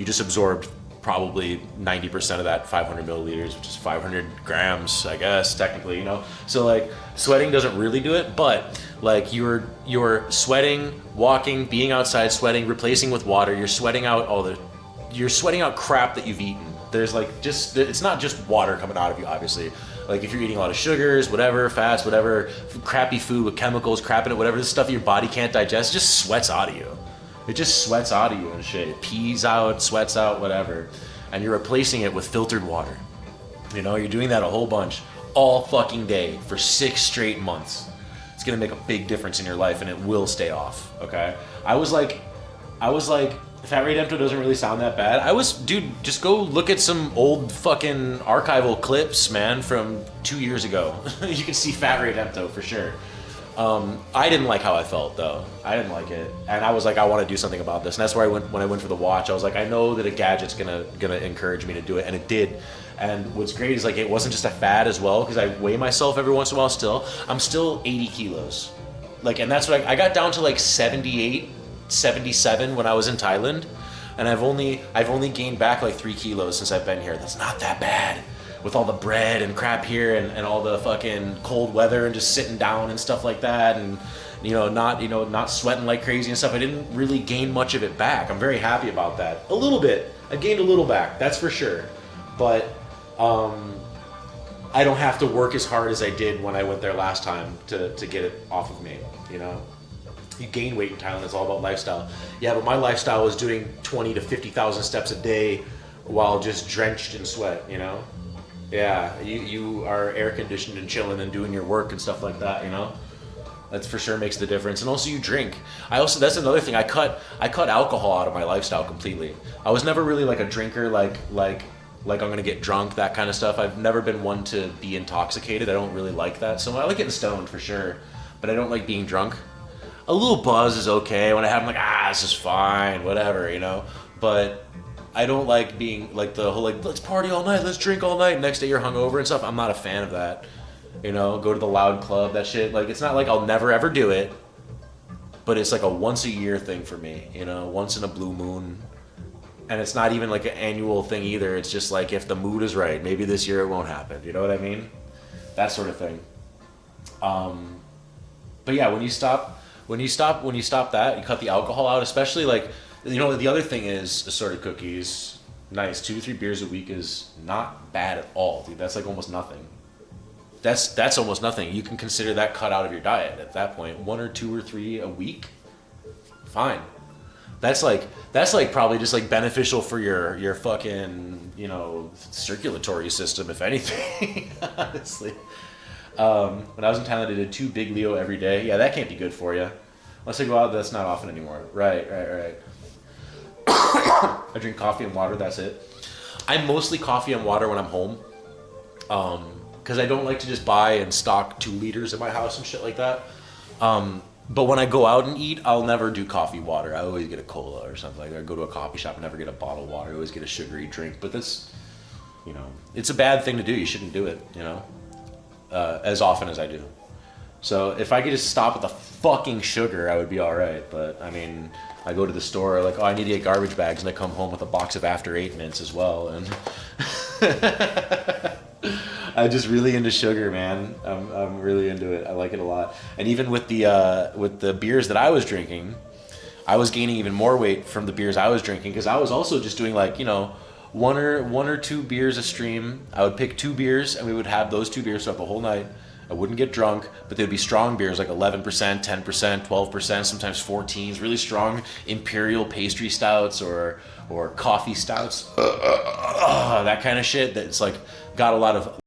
You just absorbed probably 90% of that 500 milliliters, which is 500 grams, I guess, technically, you know? So like sweating doesn't really do it, but like you're sweating, walking, being outside, sweating, replacing with water, you're sweating out crap that you've eaten. There's like it's not just water coming out of you, obviously. Like if you're eating a lot of sugars, whatever, fats, whatever, crappy food with chemicals, crap in it, whatever, this stuff your body can't digest, it just sweats out of you. It just sweats out of you and shit. It pees out, sweats out, whatever. And you're replacing it with filtered water. You know, you're doing that a whole bunch all fucking day for 6 straight months. It's gonna make a big difference in your life and it will stay off, okay? I was like, Fat Redempto doesn't really sound that bad. Dude, just go look at some old fucking archival clips, man, from 2 years ago. You can see Fat Redempto for sure. I didn't like how I felt though. I didn't like it, and I was like, I want to do something about this, and that's where when I went for the watch. I was like, I know that a gadget's gonna encourage me to do it, and it did. And what's great is like it wasn't just a fad as well, because I weigh myself every once in a while. Still, I'm still 80 kilos, like, and that's what I got down to like 78, 77 when I was in Thailand, and I've only gained back like 3 kilos since I've been here. That's not that bad. With all the bread and crap here and all the fucking cold weather and just sitting down and stuff like that and not sweating like crazy and stuff, I didn't really gain much of it back. I'm very happy about that. A little bit. I gained a little back, that's for sure. But I don't have to work as hard as I did when I went there last time to get it off of me, you know? You gain weight in Thailand, it's all about lifestyle. Yeah, but my lifestyle was doing 20 to 50,000 steps a day while just drenched in sweat, you know? Yeah, you are air conditioned and chilling and doing your work and stuff like that, you know? That's for sure makes the difference. And also you drink. That's another thing. I cut alcohol out of my lifestyle completely. I was never really like a drinker, like I'm gonna get drunk, that kind of stuff. I've never been one to be intoxicated. I don't really like that. So I like getting stoned for sure, but I don't like being drunk. A little buzz is okay. When I have, I'm like, this is fine, whatever, you know? But I don't like being like the whole like, let's party all night, let's drink all night, next day you're hungover and stuff. I'm not a fan of that. You know, go to the loud club, that shit. Like, it's not like I'll never ever do it, but it's like a once a year thing for me, you know, once in a blue moon. And it's not even like an annual thing either. It's just like if the mood is right, maybe this year it won't happen. You know what I mean? That sort of thing. But yeah, when you stop that, you cut the alcohol out, especially like, you know, the other thing is assorted cookies. Nice, 2 to 3 beers a week is not bad at all, dude. That's like almost nothing. That's almost nothing. You can consider that cut out of your diet at that point. 1 or 2 or 3 a week, fine. That's like probably just like beneficial for your fucking, you know, circulatory system, if anything. Honestly, when I was in Thailand, I did 2 Big Leo every day. Yeah, that can't be good for you. Unless I go out, that's not often anymore. Right. I drink coffee and water, that's it. I'm mostly coffee and water when I'm home. Because I don't like to just buy and stock 2 liters in my house and shit like that. But when I go out and eat, I'll never do coffee water. I always get a cola or something like that. I go to a coffee shop and never get a bottle of water. I always get a sugary drink. But that's, you know, it's a bad thing to do. You shouldn't do it, you know, as often as I do. So if I could just stop with the fucking sugar, I would be all right. But I mean, I go to the store like, I need to get garbage bags, and I come home with a box of After 8 mints as well. And I'm just really into sugar, man. I'm really into it. I like it a lot. And even with the beers that I was drinking, I was gaining even more weight from the beers I was drinking, because I was also just doing like, you know, one or 2 beers a stream. I would pick 2 beers and we would have those 2 beers throughout the whole night. I wouldn't get drunk, but they'd be strong beers like 11%, 10%, 12%, sometimes 14s, really strong imperial pastry stouts or coffee stouts, that kind of shit that's like got a lot of